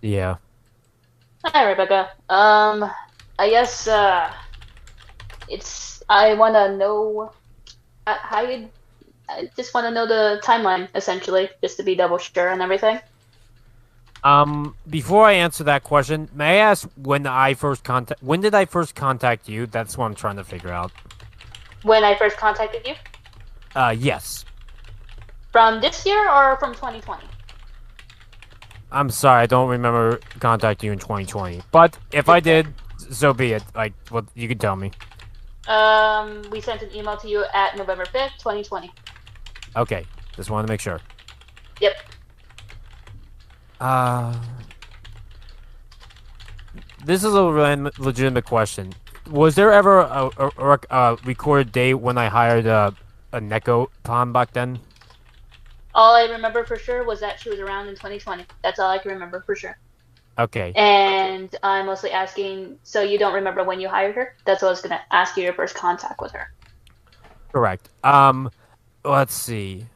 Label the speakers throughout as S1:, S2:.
S1: Yeah.
S2: Hi, Rebecca. I guess I want to know how you. I just want to know the timeline, essentially, just to be double sure and everything.
S1: Before I answer that question, may I ask when did I first contact you? That's what I'm trying to figure out.
S2: When I first contacted you,
S1: Yes.
S2: from this year or from 2020?
S1: I'm sorry, I don't remember contacting you in 2020. But if I
S2: It's okay.
S1: did, so be it. Like, what you can tell me.
S2: We sent an email to you at November 5th, 2020.
S1: Okay, just wanted to make sure.
S2: Yep.
S1: Uh, this is a legitimate question. Was there ever a recorded date when I hired a Neko Pond back then?
S2: All I remember for sure was that she was around in 2020. That's all I can remember for sure.
S1: Okay,
S2: And I'm mostly asking, so you don't remember when you hired her? That's what I was gonna ask you your first contact with her.
S1: correct. Let's see.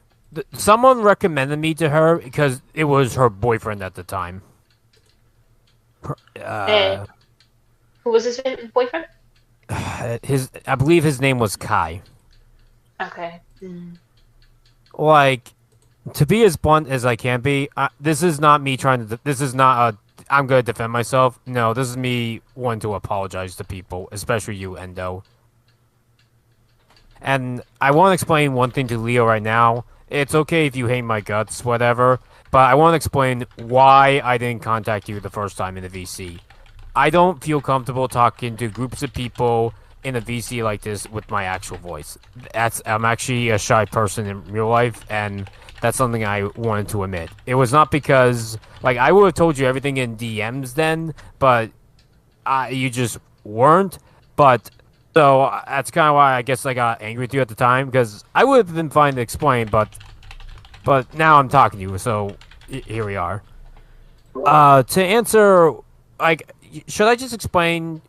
S1: Someone recommended me to her because it was her boyfriend at the time.
S2: And
S1: Uh,
S2: who was his boyfriend?
S1: I believe his name was Kai.
S2: Okay.
S1: Like, to be as blunt as I can be, this is not me trying to. This is not a. I'm going to defend myself. No, this is me wanting to apologize to people, especially you, Endo. And I want to explain one thing to Leo right now. It's okay if you hate my guts, whatever, but I want to explain why I didn't contact you the first time in the VC. I don't feel comfortable talking to groups of people in a VC like this with my actual voice. I'm actually a shy person in real life, and that's something I wanted to admit. It was not because like I would have told you everything in DMs then, but you just weren't. But so that's kind of why I guess I got angry with you at the time because I would have been fine to explain, but now I'm talking to you, so here we are. To answer, like, should I just explain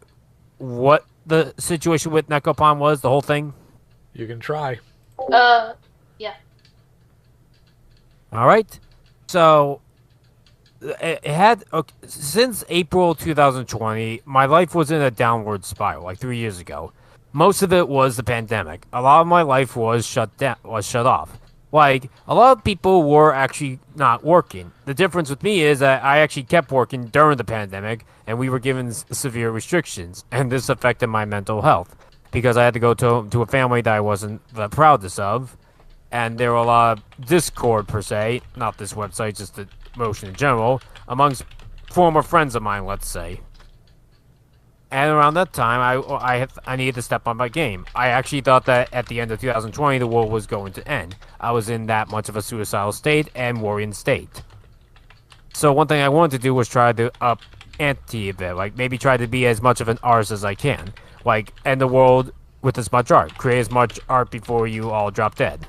S1: what the situation with Nekopon was, the whole thing?
S3: You can try.
S2: Uh, yeah.
S1: All right. So it had okay, since April 2020, my life was in a downward spiral. Like 3 years ago, most of it was the pandemic. A lot of my life was shut off. Like a lot of people were actually not working. The difference with me is that I actually kept working during the pandemic, and we were given severe restrictions, and this affected my mental health because I had to go to a family that I wasn't the proudest of, and there were a lot of discord per se, not this website, just the motion in general, amongst former friends of mine, let's say. And around that time, I needed to step on my game. I actually thought that at the end of 2020, the world was going to end. I was in that much of a suicidal state and worrying state. So one thing I wanted to do was try to up ante a bit, like maybe try to be as much of an artist as I can, like end the world with as much art, create as much art before you all drop dead.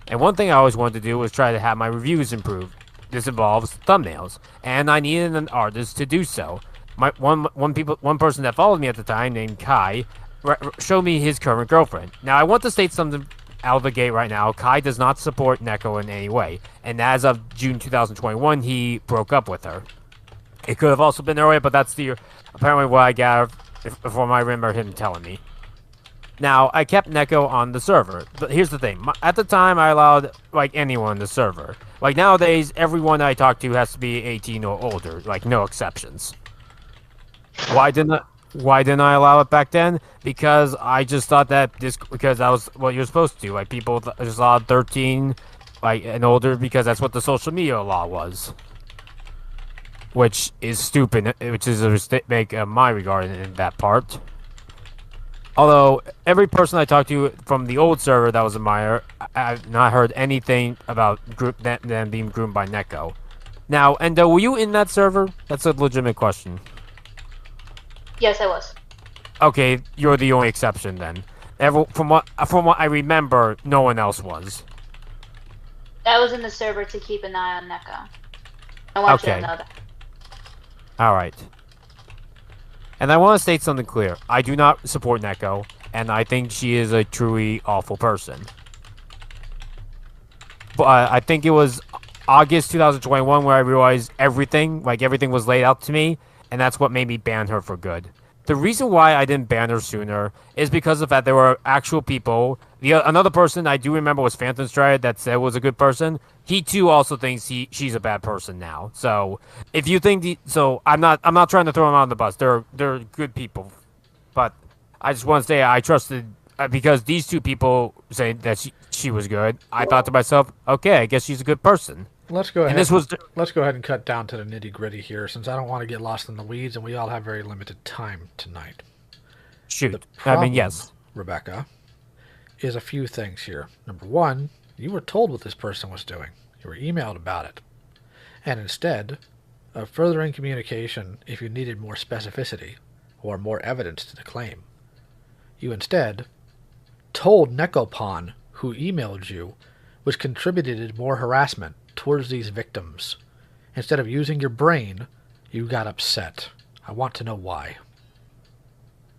S1: And one thing I always wanted to do was try to have my reviews improved. This involves thumbnails, and I needed an artist to do so. One person that followed me at the time, named Kai, showed me his current girlfriend. Now I want to state something out of the gate right now. Kai does not support Neko in any way, and as of June 2021, he broke up with her. It could have also been earlier, but that's the apparently what I gathered from I remember him telling me. Now, I kept Neko on the server, but here's the thing. At the time, I allowed, like, anyone on the server. Like, nowadays, everyone I talk to has to be 18 or older, like, no exceptions. Why didn't I, why didn't I allow it back then? Because I just thought because that was what you're supposed to do. Like, people just allowed 13, like, and older because that's what the social media law was. Which is stupid, which is a mistake in my regard in that part. Although every person I talked to from the old server that was a Meyer, I've not heard anything about them being groomed by Neko. Now, Endo, were you in that server? That's a legitimate question.
S2: Yes, I was.
S1: Okay, you're the only exception then. From what I remember, no one else was.
S2: I was in the server to keep an eye on Neko. I want you to
S1: Okay,
S2: know that.
S1: all right. And I want to state something clear. I do not support Neko, and I think she is a truly awful person. But I think it was August 2021 where I realized everything, like everything was laid out to me, and that's what made me ban her for good. The reason why I didn't ban her sooner is because of that there were actual people. Another person I do remember was Phantom Stride that said was a good person. He too also thinks she's a bad person now. So if you think I'm not trying to throw him on the bus. They're good people, but I just want to say I trusted because these two people saying that she was good. I thought to myself, okay, I guess she's a good person.
S3: Let's go
S1: And
S3: ahead.
S1: this was
S3: Let's go ahead and cut down to the nitty gritty here, since I don't want to get lost in the weeds, and we all have very limited time tonight. The
S1: shoot. I
S3: problem,
S1: mean, yes.
S3: Rebecca, is a few things here. Number one, you were told what this person was doing. You were emailed about it. And instead of furthering communication, if you needed more specificity or more evidence to the claim, you instead told Necopon, who emailed you, which contributed to more harassment towards these victims. Instead of using your brain, you got upset. I want to know why.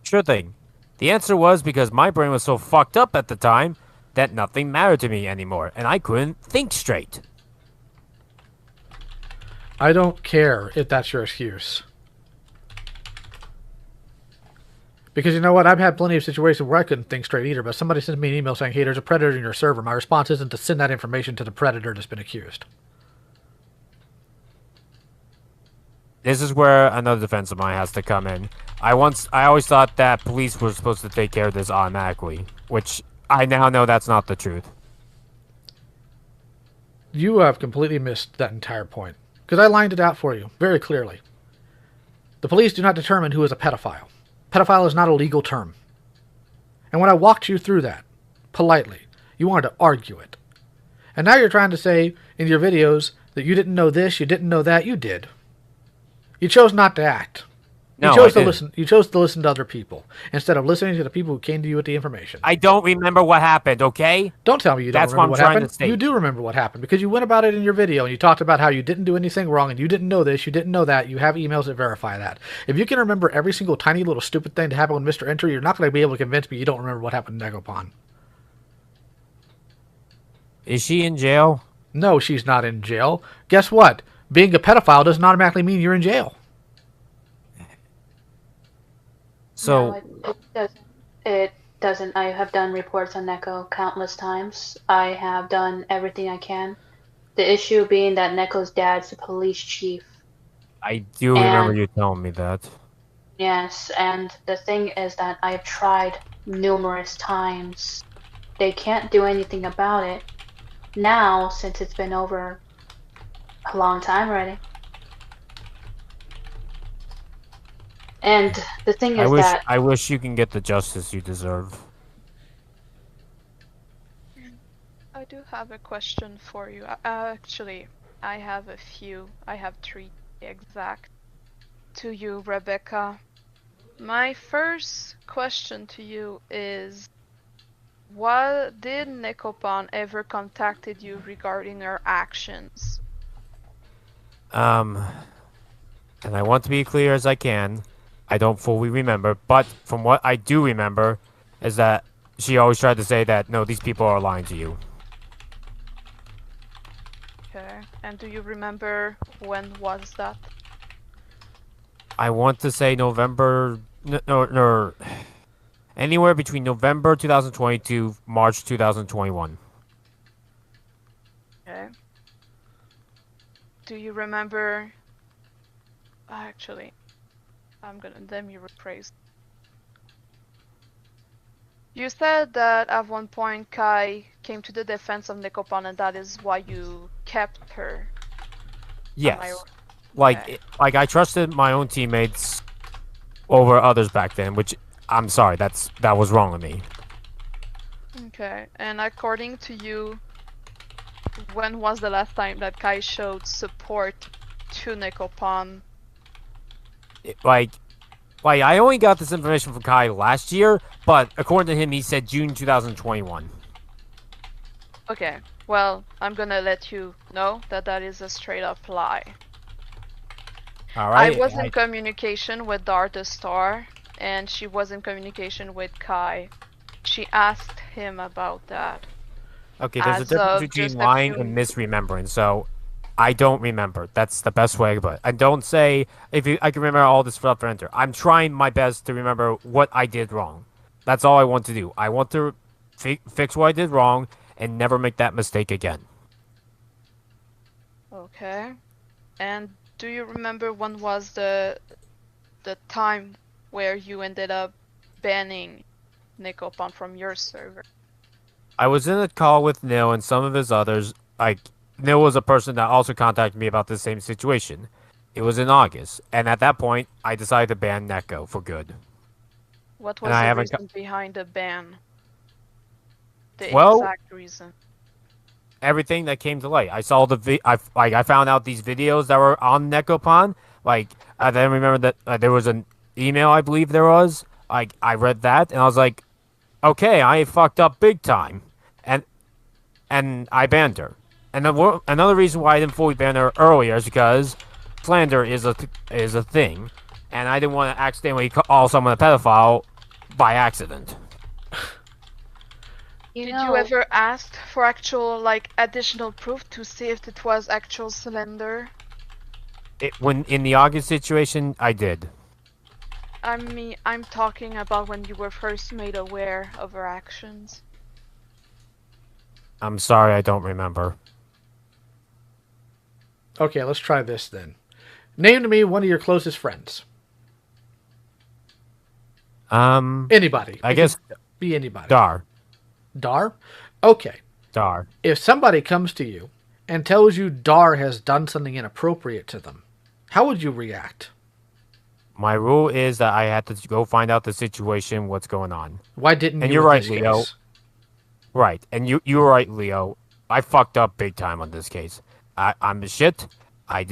S1: Sure thing. The answer was because my brain was so fucked up at the time that nothing mattered to me anymore, and I couldn't think straight.
S3: I don't care if that's your excuse. Because you know what? I've had plenty of situations where I couldn't think straight either, but somebody sends me an email saying, hey, there's a predator in your server. My response isn't to send that information to the predator that's been accused.
S1: This is where another defense of mine has to come in. I always thought that police were supposed to take care of this automatically, which I now know that's not the truth.
S3: You have completely missed that entire point. Because I lined it out for you very clearly. The police do not determine who is a pedophile. Pedophile is not a legal term. And when I walked you through that, politely, you wanted to argue it. And now you're trying to say in your videos that you didn't know this, you didn't know that. You did. You chose not to act.
S1: No,
S3: you chose
S1: I
S3: to
S1: didn't.
S3: listen. You chose to listen to other people instead of listening to the people who came to you with the information.
S1: I don't remember what happened, okay?
S3: Don't tell me you don't
S1: That's
S3: remember
S1: what
S3: what
S1: I'm trying
S3: happened.
S1: to state.
S3: You do remember what happened because you went about it in your video and you talked about how you didn't do anything wrong and you didn't know this, you didn't know that. You have emails that verify that. If you can remember every single tiny little stupid thing that happened with Mr. Enter, you're not going to be able to convince me you don't remember what happened in Negopon.
S1: Is she in jail?
S3: No, she's not in jail. Guess what? Being a pedophile doesn't automatically mean you're in jail.
S1: So,
S2: No, it doesn't. It doesn't. I have done reports on Neko countless times. I have done everything I can. The issue being that Neko's dad's the police chief.
S1: I do remember
S2: And
S1: you telling me that.
S2: yes, and the thing is that I've tried numerous times. They can't do anything about it now since it's been over a long time already. And the thing is that
S1: I wish you can get the justice you deserve.
S4: I do have a question for you. Actually, I have a few. I have three exact. To you, Rebecca. My first question to you is, what did Nekopan ever contacted you regarding her actions?
S1: And I want to be clear as I can. I don't fully remember, but from what I do remember is that she always tried to say that, no, these people are lying to you.
S4: Okay. And do you remember when was that?
S1: I want to say November, no, anywhere between November 2020 to March 2021.
S4: Okay. Do you remember? Actually, let me rephrase. You said that at one point Kai came to the defense of Nekopan and that is why you kept her.
S1: Yes.
S4: Okay.
S1: Like I trusted my own teammates over others back then, which I'm sorry, that was wrong of me.
S4: Okay, and according to you, when was the last time that Kai showed support to Nekopan?
S1: Like I only got this information from Kai last year, but according to him, he said June 2021.
S4: Okay, well, I'm gonna let you know that that is a straight up lie.
S1: All right.
S4: I was in communication with Dart the Star, and she was in communication with Kai. She asked him about that.
S1: Okay, there's a
S4: As
S1: difference
S4: of
S1: between
S4: just a
S1: lying
S4: few-
S1: and misremembering. So, I don't remember. That's the best way to put it. And don't say I can remember all this stuff for enter. I'm trying my best to remember what I did wrong. That's all I want to do. I want to fix what I did wrong and never make that mistake again.
S4: Okay. And do you remember when was the time where you ended up banning Nicopan from your server?
S1: I was in a call with Neil and some of his others. Like, Neil was a person that also contacted me about the same situation. It was in August, and at that point, I decided to ban Neko for good.
S4: What was the reason behind the ban? The exact reason.
S1: Everything that came to light. I saw I found out these videos that were on Nekopan. Like, I then remember that there was an email, I believe there was. Like, I read that, and I was like, okay, I fucked up big time. And I banned her. And another reason why I didn't fully ban her earlier is because slander is a thing, and I didn't want to accidentally call someone a pedophile by accident.
S4: Did you ever ask for actual, like, additional proof to see if it was actual slander?
S1: When in the August situation, I did.
S4: I mean, I'm talking about when you were first made aware of her actions.
S1: I'm sorry, I don't remember.
S3: Okay, let's try this then. Name to me one of your closest friends. Anybody.
S1: I guess
S3: be anybody.
S1: Dar.
S3: Dar? Okay.
S1: Dar.
S3: If somebody comes to you and tells you Dar has done something inappropriate to them, how would you react?
S1: My rule is that I had to go find out the situation, what's going on.
S3: Why didn't you?
S1: And you're right, Leo. Right, and you were right, Leo. I fucked up big time on this case. I'm the shit. I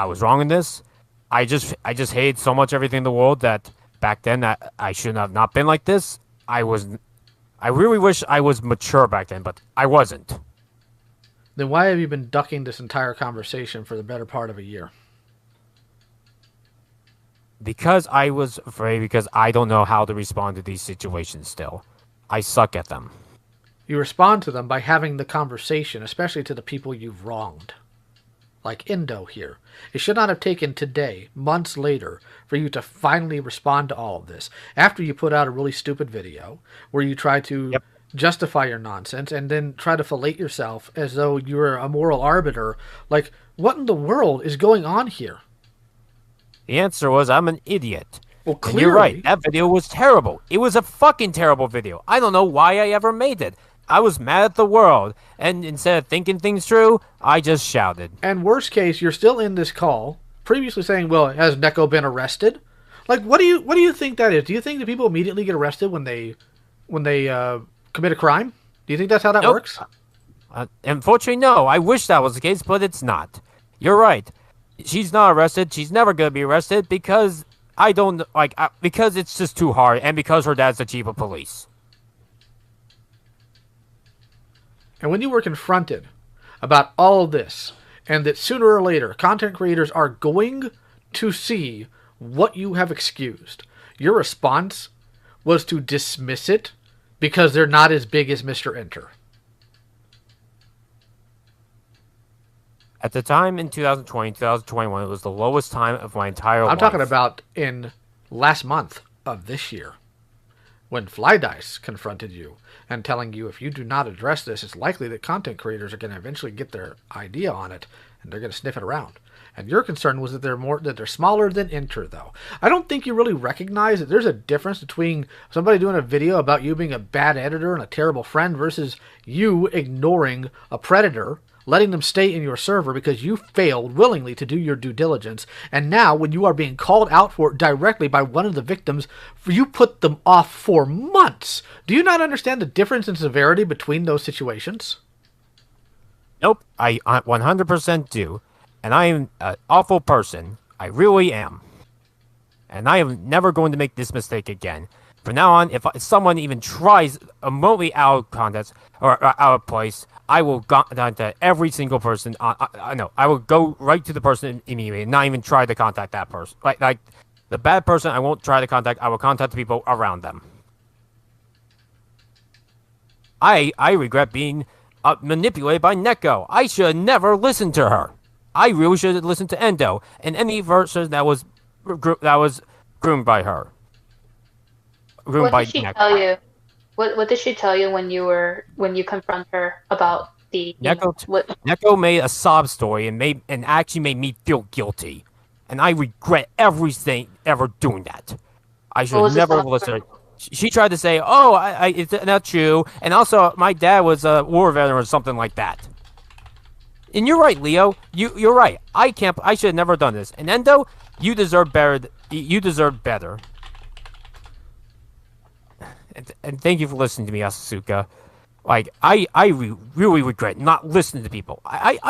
S1: was wrong in this. I just hated so much everything in the world that back then I should have not been like this. I really wish I was mature back then, but I wasn't.
S3: Then why have you been ducking this entire conversation for the better part of a year?
S1: Because I was afraid, because I don't know how to respond to these situations still. I suck at them.
S3: You respond to them by having the conversation, especially to the people you've wronged. Like Indo here. It should not have taken today, months later, for you to finally respond to all of this. After you put out a really stupid video where you try to justify your nonsense and then try to fillet yourself as though you're a moral arbiter. Like, what in the world is going on here?
S1: The answer was I'm an idiot.
S3: Well, clearly.
S1: And you're right. That video was terrible. It was a fucking terrible video. I don't know why I ever made it. I was mad at the world, and instead of thinking things through, I just shouted.
S3: And worst case, you're still in this call, previously saying, well, has Neko been arrested? Like, what do you think that is? Do you think that people immediately get arrested when they commit a crime? Do you think that's how that works?
S1: Unfortunately, no. I wish that was the case, but it's not. You're right. She's not arrested. She's never going to be arrested because because it's just too hard, and because her dad's the chief of police.
S3: And when you were confronted about all of this, and that sooner or later content creators are going to see what you have excused, your response was to dismiss it because they're not as big as Mr. Enter.
S1: At the time in 2020, 2021, it was the lowest time of my entire life.
S3: I'm talking about in last month of this year, when Flydice confronted you and telling you if you do not address this, it's likely that content creators are going to eventually get their idea on it and they're going to sniff it around. And your concern was that they're smaller than Enter, though. I don't think you really recognize that there's a difference between somebody doing a video about you being a bad editor and a terrible friend versus you ignoring a predator, letting them stay in your server because you failed willingly to do your due diligence. And now, when you are being called out for it directly by one of the victims, you put them off for months. Do you not understand the difference in severity between those situations?
S1: Nope, I 100% do. And I am an awful person. I really am. And I am never going to make this mistake again. From now on, if someone even tries remotely out of context or out of place, I will contact every single person. I will go right to the person immediately and not even try to contact that person. Like the bad person, I won't try to contact. I will contact the people around them. I regret being manipulated by Neko. I should have never listened to her. I really should have listened to Endo and any version that was groomed by her, groomed
S2: What
S1: by
S2: did she
S1: Neko.
S2: tell you? What did she tell you when you confront her about the email?
S1: Neko made a sob story and actually made me feel guilty, and I regret everything ever doing that. I
S2: What
S1: should
S2: was the
S1: never
S2: sob
S1: listen. She tried to say, "Oh, it's not true," and also my dad was a war veteran or something like that. And you're right, Leo. You're right. I can't. I should have never done this. And Endo, you deserve better. You deserve better. And thank you for listening to me, Asuka. Like really regret not listening to people.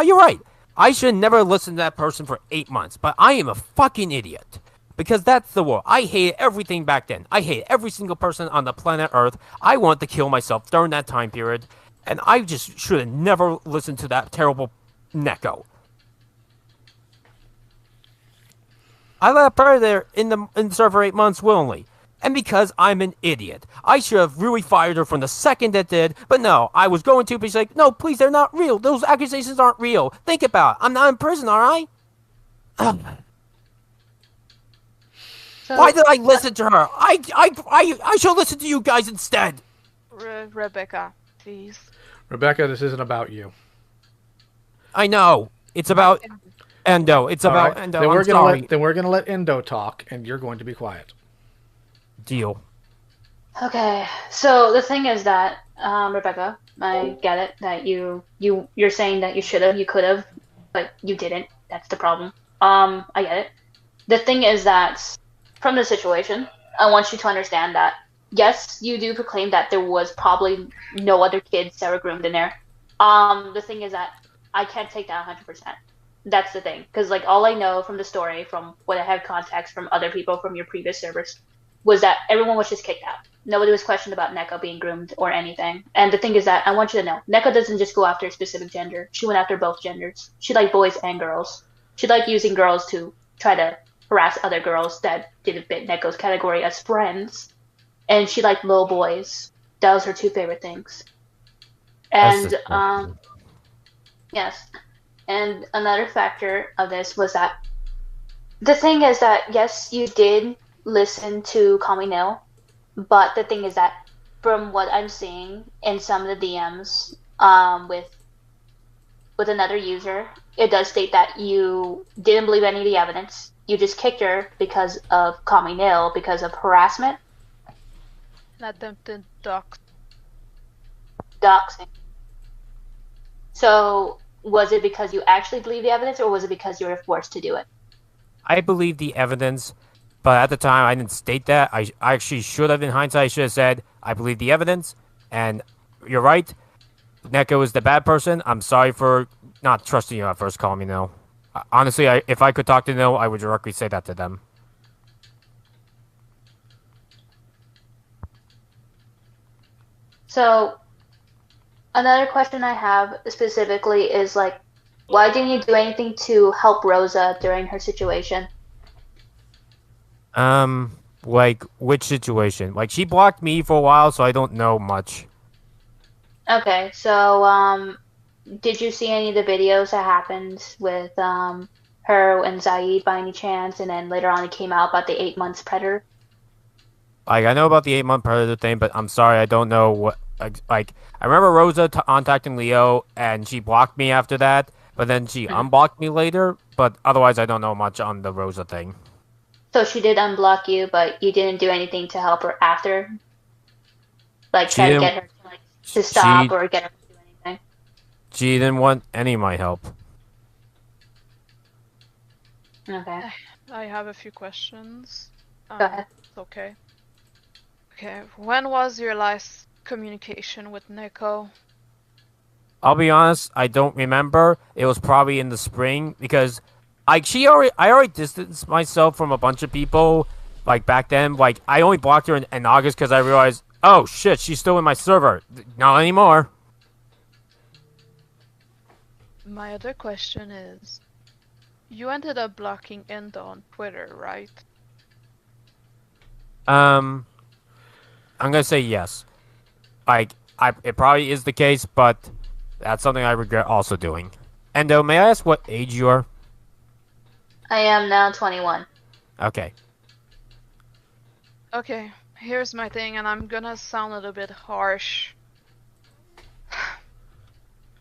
S1: You're right. I should never listen to that person for 8 months. But I am a fucking idiot. Because that's the war. I hated everything back then. I hated every single person on the planet Earth. I wanted to kill myself during that time period. And I just should have never listened to that terrible Neko. I let her there in the server for 8 months willingly. And because I'm an idiot. I should have really fired her from the second that did. But no, I was going to, but she's like, no, please, they're not real. Those accusations aren't real. Think about it. I'm not in prison, alright? Why did I listen to her? I should listen to you guys instead.
S4: Rebeccah, please.
S3: Rebeccah, this isn't about you.
S1: I know. It's about Endo. It's about
S3: right.
S1: Endo.
S3: Then we're gonna let Endo talk, and you're going to be quiet.
S1: Deal.
S2: Okay, so the thing is that, Rebeccah, I get it that you're saying that you should have, you could have, but you didn't. That's the problem. I get it. The thing is that from the situation, I want you to understand that yes, you do proclaim that there was probably no other kids that were groomed in there. The thing is that I can't take that 100%. That's the thing, because like all I know from the story, from what I had context from other people from your previous servers, was that everyone was just kicked out. Nobody was questioned about Neko being groomed or anything. And the thing is that I want you to know, Neko doesn't just go after a specific gender. She went after both genders. She liked boys and girls. She liked using girls to try to harass other girls that didn't fit Neko's category as friends. And she liked little boys. That was her two favorite things. And yes. And another factor of this was that the thing is that yes, you did listen to Call Me Nil, but the thing is that from what I'm seeing in some of the DMs with another user, it does state that you didn't believe any of the evidence. You just kicked her because of Call Me Nil, because of harassment.
S4: Attempted
S2: doxing. So was it because you actually believe the evidence, or was it because you were forced to do it?
S1: I believe the evidence, but at the time I didn't state that. I actually should have, in hindsight, I should have said, I believe the evidence, and you're right. Neko is the bad person. I'm sorry for not trusting you at first, calling me no. Honestly, if I could talk to No, I would directly say that to them.
S2: So, another question I have specifically is like, why didn't you do anything to help Rosa during her situation?
S1: Like, which situation? Like, she blocked me for a while, so I don't know much.
S2: Okay, so, did you see any of the videos that happened with, her and Zaid by any chance, and then later on it came out about the 8 months predator?
S1: Like, I know about the 8-month predator thing, but I'm sorry, I don't know what, like, I remember Rosa contacting Leo, and she blocked me after that, but then she unblocked me later, but otherwise I don't know much on the Rosa thing.
S2: So she did unblock you, but you didn't do anything to help her after? Like, try to get her to, like, to stop or get her to do anything?
S1: She didn't want any of my help.
S2: Okay.
S4: I have a few questions.
S2: Go ahead.
S4: Okay. Okay, when was your last communication with Neko?
S1: I'll be honest, I don't remember. It was probably in the spring because I already distanced myself from a bunch of people like back then. Like I only blocked her in August because I realized, oh shit, she's still in my server. Not anymore.
S4: My other question is, you ended up blocking Endo on Twitter, right?
S1: I'm gonna say yes. Like it probably is the case, but that's something I regret also doing. Endo, may I ask what age you are?
S2: I am now 21.
S1: Okay.
S4: Okay, here's my thing, and I'm gonna sound a little bit harsh.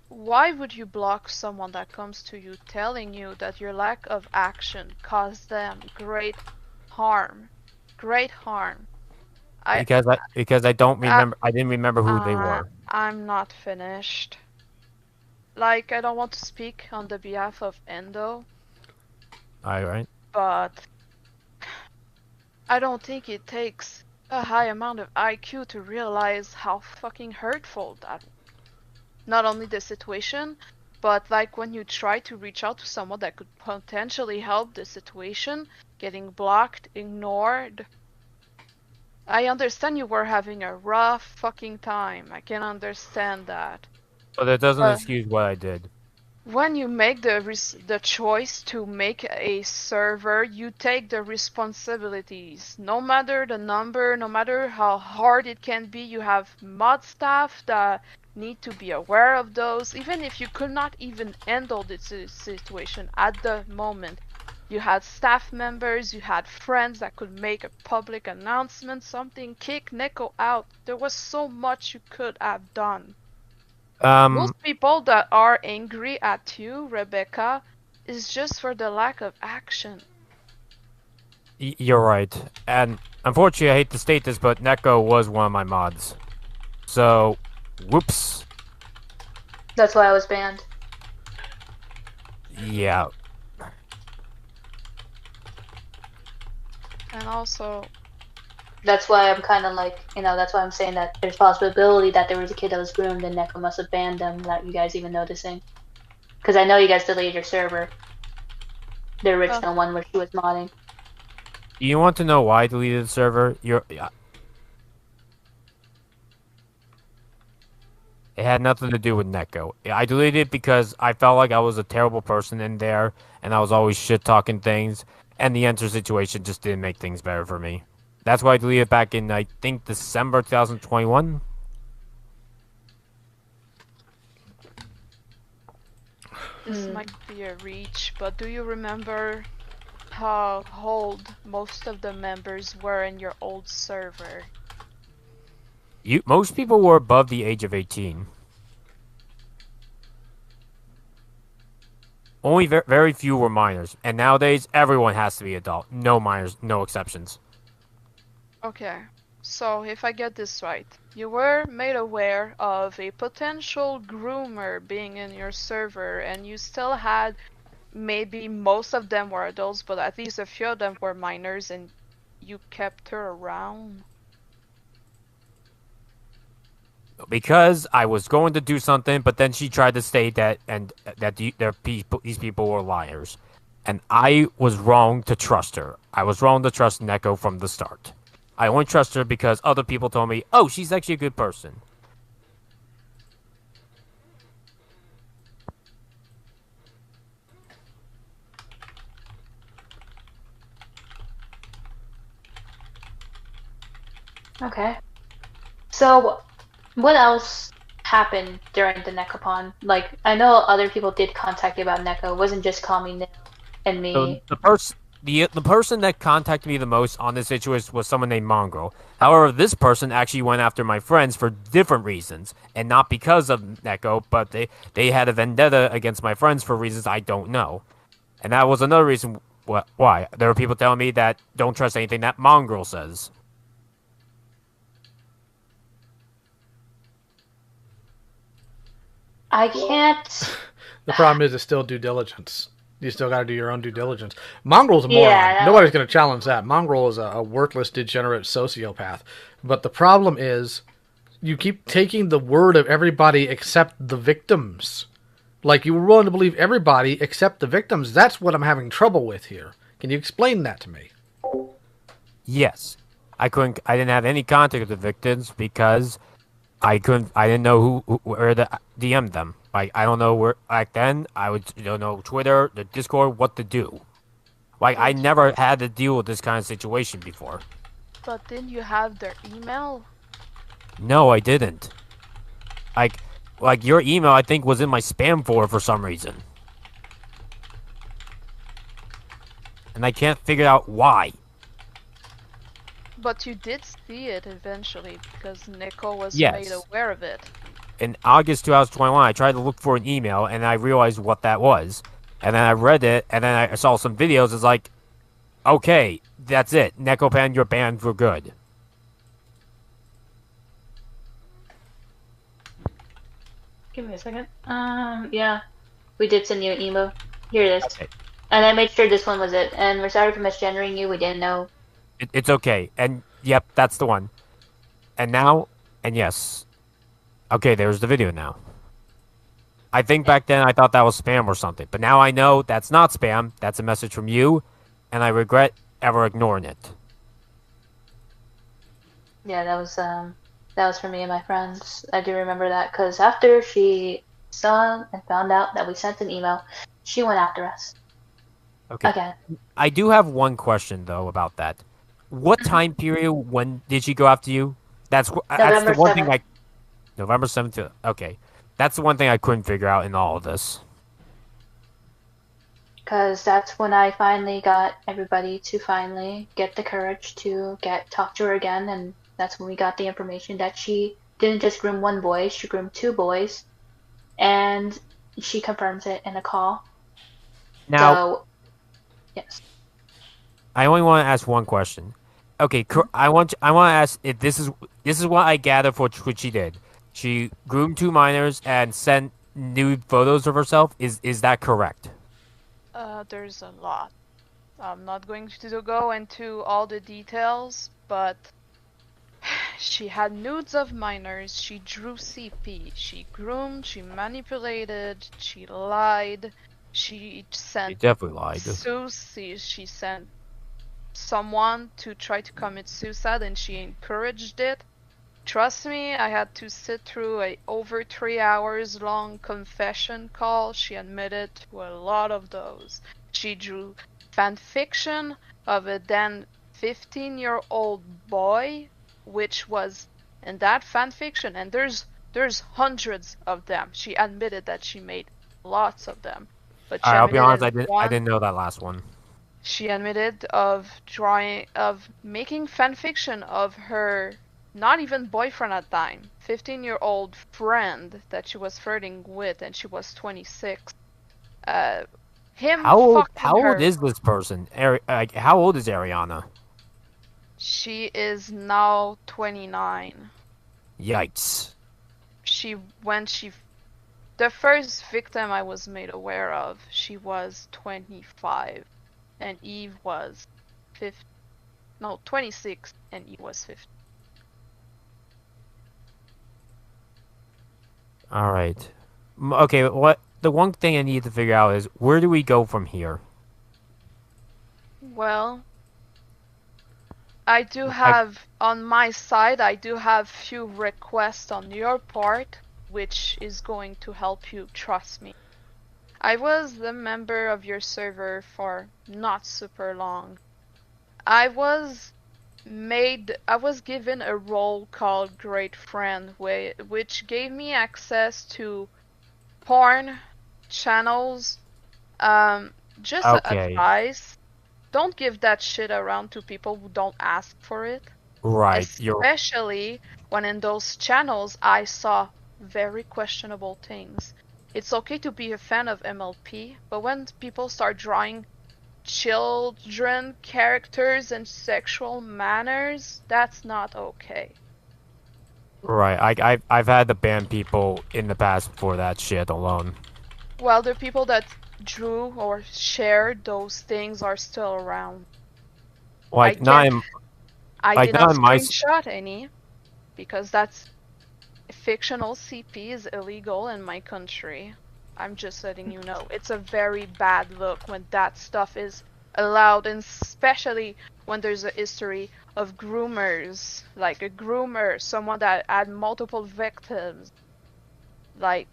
S4: Why would you block someone that comes to you telling you that your lack of action caused them great harm? Great harm. I,
S1: Because I don't
S4: I,
S1: remember. I didn't remember who they were.
S4: I'm not finished. Like, I don't want to speak on the behalf of Endo,
S1: All right.
S4: but I don't think it takes a high amount of IQ to realize how fucking hurtful that. Not only the situation, but like when you try to reach out to someone that could potentially help the situation, getting blocked, ignored. I understand you were having a rough fucking time. I can understand that.
S1: But that doesn't
S4: But
S1: excuse what I did.
S4: when you make the choice to make a server, you take the responsibilities. No matter the number, no matter how hard it can be, you have mod staff that need to be aware of those. Even if you could not even handle the situation at the moment, you had staff members, you had friends that could make a public announcement, something, kick Neko out. There was so much you could have done. Most people that are angry at you, Rebeccah, is just for the lack of action.
S1: You're right. And unfortunately, I hate to state this, but Neko was one of my mods. So, whoops.
S2: That's why I was banned.
S1: Yeah.
S4: And also,
S2: That's why I'm kind of like, that's why I'm saying that there's possibility that there was a kid that was groomed and Neko must have banned them without you guys even noticing. Because I know you guys deleted your server. The original one where she was modding.
S1: You want to know why I deleted the server? It had nothing to do with Neko. I deleted it because I felt like I was a terrible person in there, and I was always shit-talking things, and the enter situation just didn't make things better for me. That's why I deleted it back in, I think, December 2021.
S4: this might be a reach, but do you remember how old most of the members were in your old server?
S1: Most people were above the age of 18. Only very few were minors, and nowadays everyone has to be adult. No minors, no exceptions.
S4: Okay, so if I get this right, you were made aware of a potential groomer being in your server, and you still had maybe most of them were adults, but at least a few of them were minors, and you kept her around.
S1: Because I was going to do something, but then she tried to state that these people were liars, and I was wrong to trust her. I was wrong to trust Neko from the start. I only trust her because other people told me, "Oh, she's actually a good person."
S2: Okay. So, what else happened during the Nekopon? Like, I know other people did contact you about Neko. It wasn't just Call Me Nil and me.
S1: So the person that contacted me the most on this situation was someone named Mongrel. However, this person actually went after my friends for different reasons, and not because of Neko, but they had a vendetta against my friends for reasons I don't know. And that was another reason why. There were people telling me that don't trust anything that Mongrel says.
S2: I can't.
S3: The problem is it's still due diligence. You still got to do your own due diligence. Mongrel's a moron.
S2: Yeah,
S3: Nobody's going to challenge that. Mongrel is a worthless, degenerate sociopath. But the problem is you keep taking the word of everybody except the victims. Like, you were willing to believe everybody except the victims. That's what I'm having trouble with here. Can you explain that to me?
S1: Yes. I didn't have any contact with the victims because I didn't know where to DM them. Like, I don't know where, back then, don't know Twitter, the Discord, what to do. Like, I never had to deal with this kind of situation before.
S4: But didn't you have their email?
S1: No, I didn't. Like your email, I think, was in my spam folder for some reason. and I can't figure out why.
S4: But you did see it eventually because Nico was made
S1: Yes.
S4: aware of it.
S1: In August 2021, I tried to look for an email, and I realized what that was. And then I read it, and then I saw some videos. It's like, okay, that's it. Nekopan, you're banned for good.
S2: Give me a second. Yeah. We did send you an email. Here it is.
S1: Okay.
S2: And I made sure this one was it. And we're sorry for misgendering you. We didn't know.
S1: It's okay. And, yep, that's the one. And now, and yes. Okay, there's the video now. I think back then I thought that was spam or something. But now I know that's not spam. That's a message from you. And I regret ever ignoring it.
S2: Yeah, that was for me and my friends. I do remember that because after she saw and found out that we sent an email, she went after us.
S1: Okay.
S2: Again.
S1: I do have one question, though, about that. What time period, when did she go after you? That's the
S2: November
S1: one thing
S2: 7th.
S1: November 7th? Okay. That's the one thing I couldn't figure out in all of this.
S2: Because that's when I finally got everybody to finally get the courage to talk to her again, and that's when we got the information that she didn't just groom one boy, she groomed two boys, and she confirms it in a call.
S1: Now,
S2: So, yes.
S1: I only want to ask one question. Okay, I want to ask if this is what I gather for what she did. She groomed two minors and sent nude photos of herself. Is that correct?
S4: There's a lot. I'm not going to go into all the details, but she had nudes of minors, she drew CP, she groomed, she manipulated, she lied, she sent
S1: She definitely lied.
S4: she sent someone to try to commit suicide and she encouraged it. Trust me, I had to sit through a over 3 hours long confession call. She admitted to a lot of those. She drew fan fiction of a then 15-year-old boy, which was in that fan fiction, and there's hundreds of them. She admitted that she made lots of them. But she
S1: I'll be honest, I
S4: admitted
S1: didn't know that last one.
S4: she admitted of making fan fiction of her not even boyfriend at the time, 15-year-old friend that she was flirting with, and she was 26.
S1: How old
S4: her.
S1: is this person? How old is Ariana?
S4: She is now 29.
S1: Yikes.
S4: The first victim I was made aware of, she was 25, and Eve was 26, and Eve was 50.
S1: All right. Okay, the one thing I need to figure out is where do we go from here?
S4: Well, I do have on my side, I do have few requests on your part, which is going to help you, trust me. I was the member of your server for not super long. I was given a role called Great Friend, which gave me access to porn channels. Just advice. Don't give that shit around to people who don't ask for it.
S1: Right.
S4: Especially when in those channels I saw very questionable things. It's okay to be a fan of MLP, but when people start drawing children characters in sexual manners, that's not okay.
S1: Right. I've had to ban people in the past for that shit alone.
S4: Well, the people that drew or shared those things are still around. I did not screenshot any because that's fictional CP is illegal in my country. I'm just letting you know. It's a very bad look when that stuff is allowed, and especially when there's a history of groomers, like a groomer, someone that had multiple victims. Like,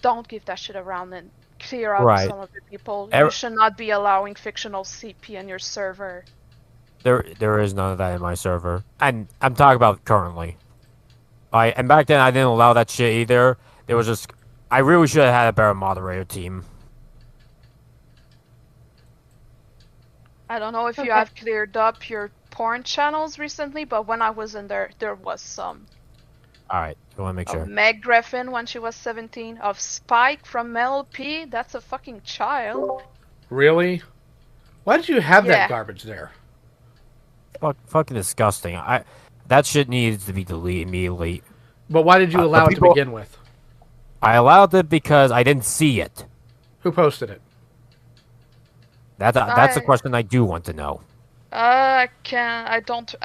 S4: don't give that shit around and clear out some of the people. You should not be allowing fictional CP on your server.
S1: There is none of that in my server. And I'm talking about currently. And back then I didn't allow that shit either. There was just I really should have had a better moderator team.
S4: I don't know if you
S2: Okay.
S4: have cleared up your porn channels recently, but when I was in there, there was some.
S1: All right, I want to make
S4: Of
S1: sure.
S4: Meg Griffin when she was 17, of Spike from Mel P, that's a fucking child.
S3: Really? Why did you have that
S4: Yeah.
S3: garbage there?
S1: Fucking disgusting. That shit needs to be deleted immediately.
S3: But why did you allow it to
S1: people-
S3: begin with?
S1: I allowed it because I didn't see it.
S3: Who posted it?
S1: That's a question I do want to know.
S4: I don't,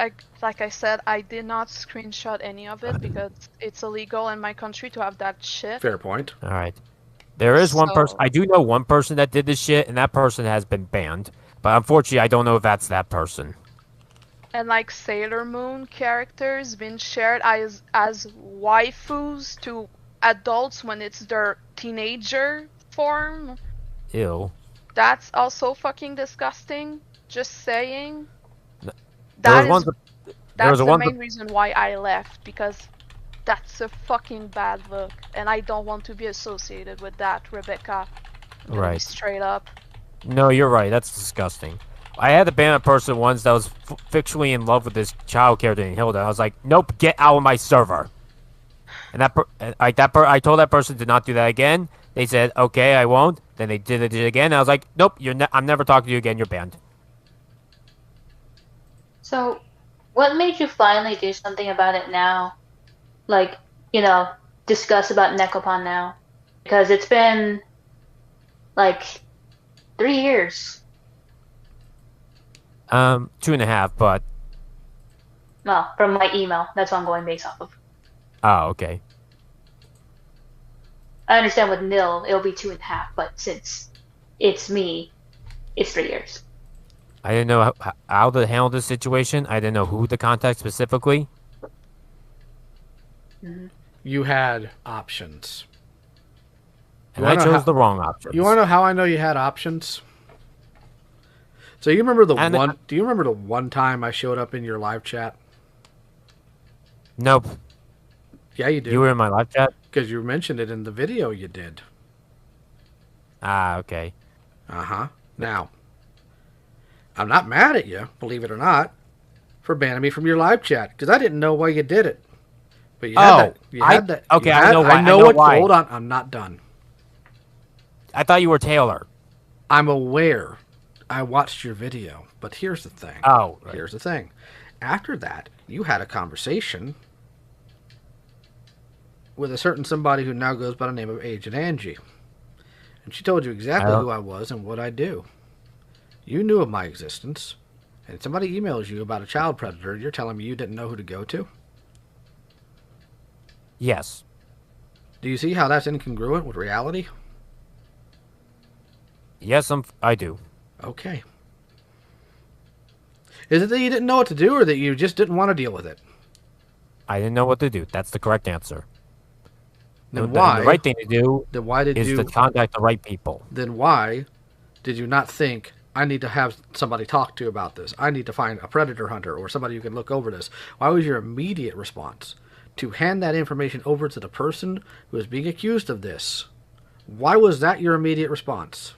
S4: like I said, I did not screenshot any of it because it's illegal in my country to have that shit.
S3: Fair point.
S1: All right. There is one person.
S4: So-
S1: I do know one person that did this shit, and that person has been banned. But unfortunately, I don't know if that's that person.
S4: And like Sailor Moon characters been shared as waifus to adults when it's their teenager form.
S1: Ew.
S4: That's also fucking disgusting. Just saying.
S1: There
S4: That
S1: was
S4: is
S1: one. There
S4: that's
S1: was a
S4: the
S1: one.
S4: main reason why I left, because that's a fucking bad look, and I don't want to be associated with that, Rebecca. I'm gonna be
S1: Right.
S4: straight up.
S1: No, you're right. That's disgusting. I had to ban a person once that was fictionally in love with this child character named Hilda. I was like, nope, get out of my server. And I told that person to not do that again. They said, okay, I won't. Then they did it again. I was like, nope, I'm never talking to you again. You're banned.
S2: So, what made you finally do something about it now? Like, discuss about Necopon now? Because it's been, like, 3 years.
S1: 2.5, but
S2: Well, from my email. That's what I'm going based off of.
S1: oh, okay.
S2: I understand with nil, it'll be 2.5, but since it's me, it's 3 years.
S1: I didn't know how to handle this situation. I didn't know who to contact specifically.
S3: You had options.
S1: And
S3: You
S1: I
S3: wanna know
S1: chose
S3: how-
S1: the wrong options.
S3: You want to know how I know you had options? So you remember do you remember the one time I showed up in your live chat?
S1: Nope.
S3: Yeah, you do.
S1: You were in my live chat?
S3: Because you mentioned it in the video you did.
S1: Ah, okay.
S3: Uh-huh. Now, I'm not mad at you, believe it or not, for banning me from your live chat, because I didn't know why you did it. But you had that. You had that.
S1: Okay,
S3: you
S1: I
S3: had-
S1: know why.
S3: I know
S1: why.
S3: Hold on, I'm not done.
S1: I thought you were Taylor.
S3: I'm aware. I watched your video, but here's the thing.
S1: Oh, right.
S3: Here's the thing. After that, you had a conversation with a certain somebody who now goes by the name of Agent Angie. And she told you exactly who I was and what I do. You knew of my existence. And somebody emails you about a child predator, you're telling me you didn't know who to go to?
S1: Yes.
S3: Do you see how that's incongruent with reality?
S1: Yes, I do.
S3: Okay. Is it that you didn't know what to do, or that you just didn't want to deal with it?
S1: I didn't know what to do. That's the correct answer.
S3: Then
S1: The
S3: why?
S1: right thing to do
S3: Then why did
S1: is
S3: you?
S1: to contact the right people.
S3: Then why did you not think, I need to have somebody talk to about this? I need to find a predator hunter or somebody who can look over this. Why was your immediate response to hand that information over to the person who is being accused of this? Why was that your immediate response?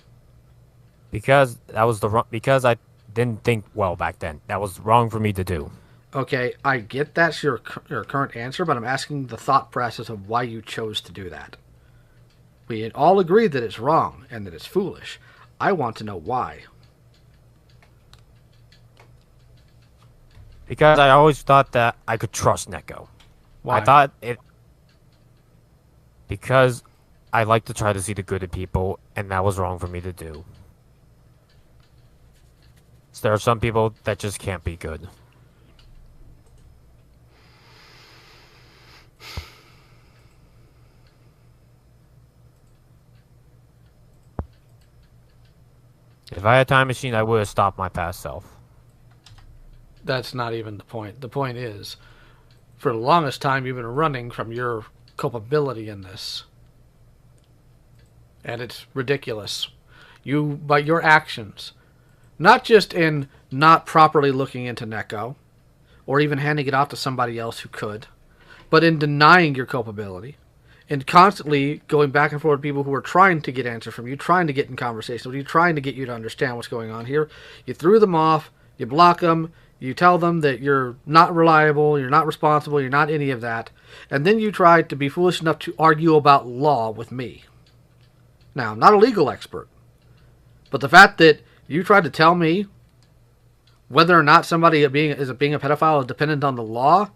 S1: Because that was because I didn't think well back then. That was wrong for me to do.
S3: Okay, I get that's your current answer, but I'm asking the thought process of why you chose to do that. We all agree that it's wrong and that it's foolish. I want to know why.
S1: Because I always thought that I could trust Neko.
S3: Why?
S1: I thought it... Because I like to try to see the good in people, and that was wrong for me to do. So there are some people that just can't be good. If I had a time machine, I would have stopped my past self.
S3: That's not even the point. The point is, for the longest time, you've been running from your culpability in this. And it's ridiculous. By your actions, not just in not properly looking into Neko, or even handing it off to somebody else who could, but in denying your culpability, and constantly going back and forth with people who are trying to get answers from you, trying to get in conversation with you, trying to get you to understand what's going on here. You threw them off, you block them, you tell them that you're not reliable, you're not responsible, you're not any of that, and then you try to be foolish enough to argue about law with me. Now, I'm not a legal expert, but the fact that you tried to tell me whether or not somebody being a pedophile is dependent on the law,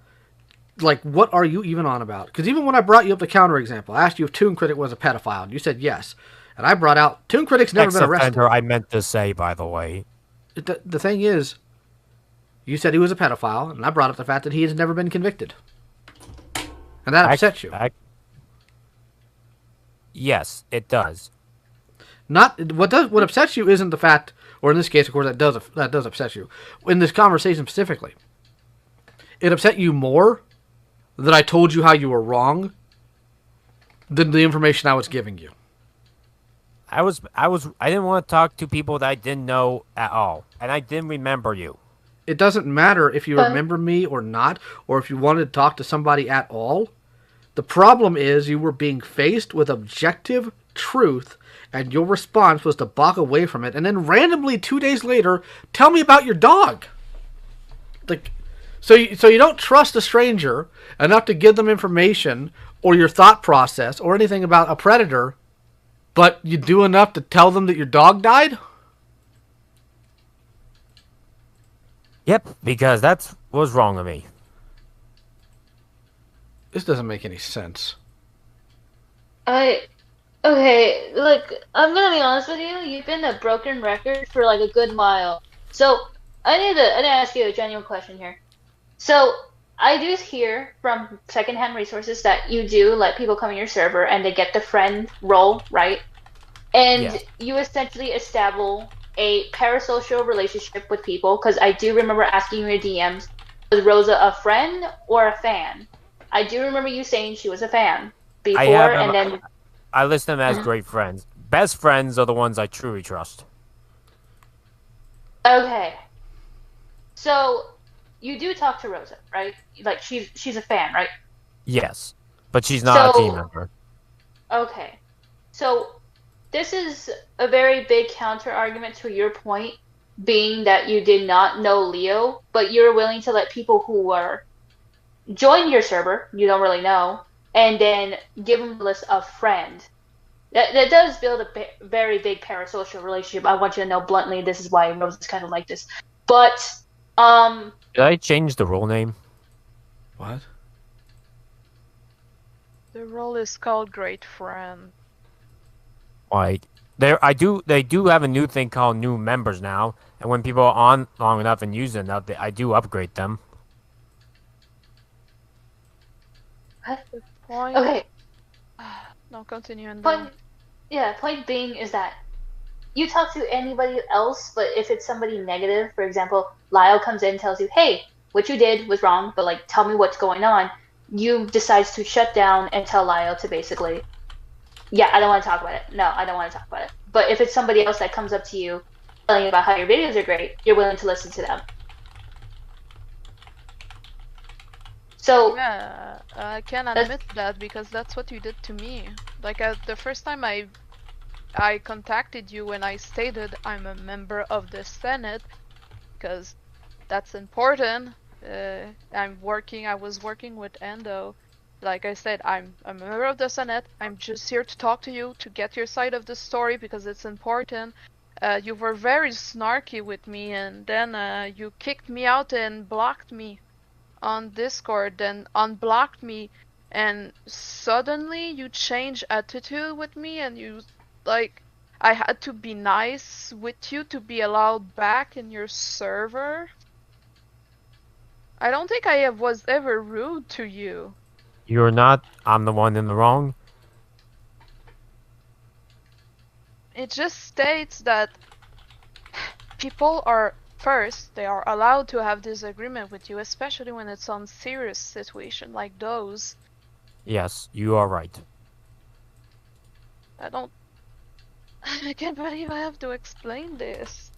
S3: like, what are you even on about? Because even when I brought you up the counter example, I asked you if Toon Critic was a pedophile, and you said yes. And I brought out, Toon Critic's never been arrested.
S1: Ex-offender, I meant to say, by the way.
S3: The thing is, you said he was a pedophile, and I brought up the fact that he has never been convicted. And that upsets you.
S1: Yes, it does.
S3: Not what upsets you isn't the fact, or in this case, of course, that does upset you. In this conversation specifically, it upset you more that I told you how you were wrong than the information I was giving you.
S1: I didn't want to talk to people that I didn't know at all, and I didn't remember you.
S3: It doesn't matter if you remember me or not, or if you wanted to talk to somebody at all. The problem is you were being faced with objective truth, and your response was to back away from it, and then randomly 2 days later, tell me about your dog. Like, so you don't trust a stranger enough to give them information or your thought process or anything about a predator, but you do enough to tell them that your dog died?
S1: Yep, because that was wrong of me.
S3: This doesn't make any sense.
S2: Okay, look, I'm gonna be honest with you. You've been a broken record for like a good mile. So I need to ask you a genuine question here. So I do hear from secondhand resources that you do let people come in your server and they get the friend role, right? And
S1: Yeah.
S2: you essentially establish a parasocial relationship with people. Because I do remember asking you in DMs, was Rosa a friend or a fan? I do remember you saying she was a fan before, and then
S1: I list them as great friends. Best friends are the ones I truly trust.
S2: okay. So you do talk to Rosa, right? Like she's a fan, right?
S1: Yes, but she's not a team
S2: So-
S1: member.
S2: Okay. So this is a very big counter argument to your point, being that you did not know Leo, but you're willing to let people who are join your server, you don't really know, and then give them a list of friend. That does build a very big parasocial relationship. I want you to know bluntly, this is why Rose is kind of like this. But
S1: Did I change the role name?
S3: What?
S4: The role is called Great Friend.
S1: Like, they do have a new thing called new members now, and when people are on long enough and use it enough, I do upgrade them.
S4: Point.
S2: okay,
S4: No, continue and
S2: point being is that you talk to anybody else, but if it's somebody negative, for example, Lyle comes in and tells you, hey, what you did was wrong, but like tell me what's going on, you decide to shut down and tell Lyle to basically, yeah, I don't want to talk about it. No, I don't want to talk about it. But if it's somebody else that comes up to you telling you about how your videos are great, you're willing to listen to them. So
S4: Yeah, I can admit that because that's what you did to me. Like the first time I contacted you when I stated I'm a member of the Senate, because that's important. I was working with Endo. Like I said, I'm a member of the Senate. I'm just here to talk to you, to get your side of the story because it's important. You were very snarky with me, and then you kicked me out and blocked me on Discord, then unblocked me, and suddenly you changed attitude with me, and you, like, I had to be nice with you to be allowed back in your server. I don't think I was ever rude to you.
S1: You're not. I'm the one in the wrong.
S4: It just states that people are, first, they are allowed to have disagreement with you, especially when it's on serious situation like those.
S1: Yes, you are right.
S4: I can't believe I have to explain this.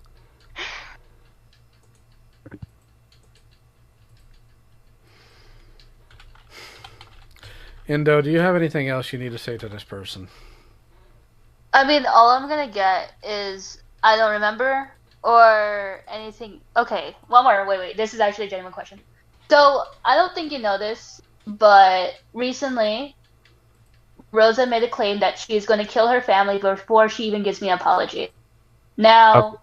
S3: Indo, do you have anything else you need to say to this person?
S2: I mean, all I'm gonna get is I don't remember or anything. Okay, one more. Wait. This is actually a genuine question. So I don't think you know this, but recently Rosa made a claim that she's going to kill her family before she even gives me an apology. Now,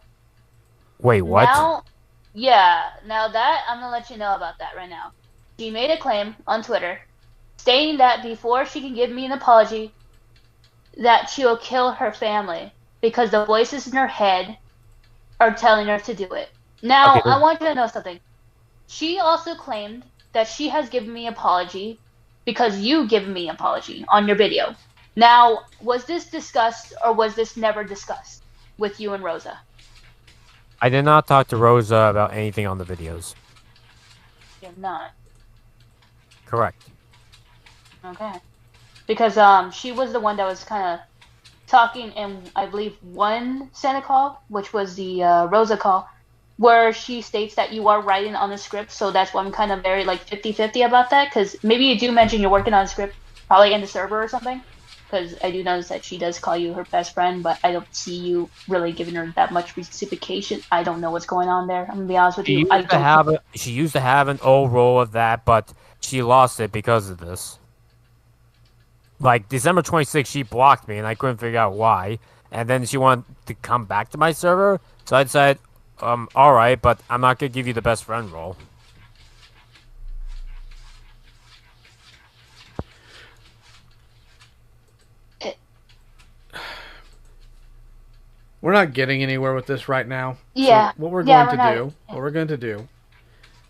S1: Wait, what?
S2: now that I'm gonna let you know about that right now. She made a claim on Twitter stating that before she can give me an apology, that she will kill her family because the voices in her head are telling her to do it. Now,
S1: Okay.
S2: I want you to know something. She also claimed that she has given me an apology because you give me an apology on your video. Now, was this discussed or was this never discussed with you and Rosa?
S1: I did not talk to Rosa about anything on the videos.
S2: You're not.
S1: Correct.
S2: Okay. Because she was the one that was kind of talking in, I believe, one Santa call, which was the Rosa call, where she states that you are writing on the script, so that's why I'm kind of very, like, 50-50 about that, because maybe you do mention you're working on a script, probably in the server or something, because I do notice that she does call you her best friend, but I don't see you really giving her that much reciprocation. I don't know what's going on there. I'm going to be honest with
S1: She
S2: you.
S1: used to have an old role of that, but she lost it because of this. Like, December 26th, she blocked me, and I couldn't figure out why. And then she wanted to come back to my server, so I said, alright, but I'm not gonna give you the best friend role.
S3: We're not getting anywhere with this right now.
S2: Yeah.
S3: So what we're going to do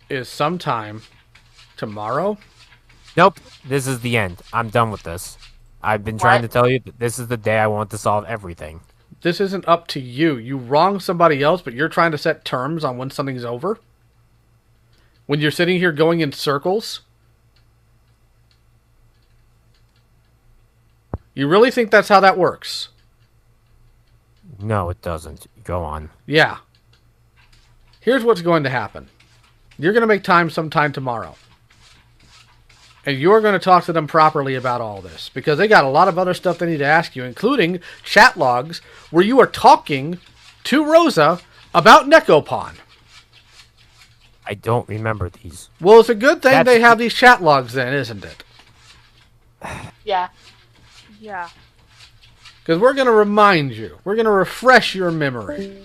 S3: is sometime tomorrow.
S1: Nope, this is the end. I'm done with this. I've been trying to tell you that this is the day I want to solve everything.
S3: This isn't up to you. You wrong somebody else, but you're trying to set terms on when something's over? When you're sitting here going in circles? You really think that's how that works?
S1: No, it doesn't. Go on.
S3: Yeah. Here's what's going to happen. You're going to make time sometime tomorrow. And you're going to talk to them properly about all this. Because they got a lot of other stuff they need to ask you, including chat logs where you are talking to Rosa about Necopon.
S1: I don't remember these.
S3: Well, it's a good thing they have these chat logs then, isn't it?
S2: Yeah.
S4: Yeah.
S3: Because we're going to remind you. We're going to refresh your memory.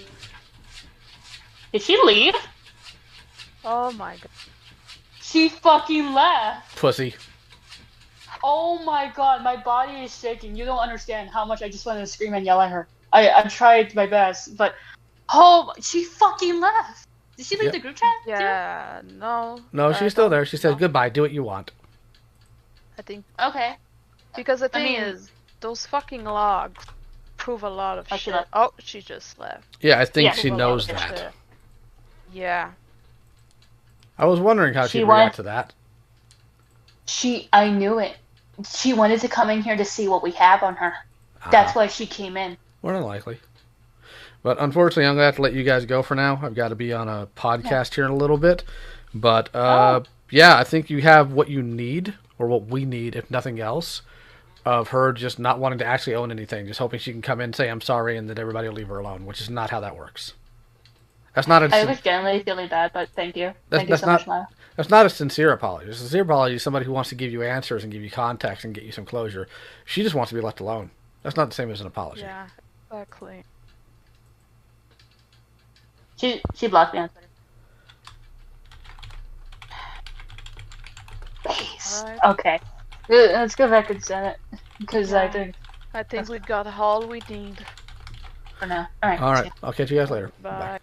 S2: Did she leave?
S4: Oh my god.
S2: She fucking left.
S3: Pussy.
S2: Oh my god, my body is shaking. You don't understand how much I just wanted to scream and yell at her. I tried my best, but she fucking left. Did she leave the group chat?
S4: Yeah, no.
S3: No, she's still there. She says, goodbye, do what you want.
S4: I think
S2: Okay.
S4: because the thing is, those fucking logs prove a lot of shit. Oh, she just left.
S3: Yeah, I think she knows that.
S4: Yeah.
S3: I was wondering how she'd react to that.
S2: I knew it. She wanted to come in here to see what we have on her. That's why she came in.
S3: More than likely. But unfortunately, I'm going to have to let you guys go for now. I've got to be on a podcast here in a little bit. But, yeah, I think you have what you need, or what we need, if nothing else, of her just not wanting to actually own anything, just hoping she can come in, say, I'm sorry, and that everybody will leave her alone, which is not how that works. That's not
S2: I was generally feeling bad, but thank you. Thank you so much, Lyle.
S3: That's not a sincere apology. A sincere apology is somebody who wants to give you answers and give you context and get you some closure. She just wants to be left alone. That's not the same as an apology.
S4: Yeah, exactly.
S2: She blocked me on Twitter. Please.
S4: Right.
S2: Okay. Let's go back and send it. Because I think
S4: we got all we need.
S2: for now.
S3: All right. I'll catch you guys later.
S4: Bye.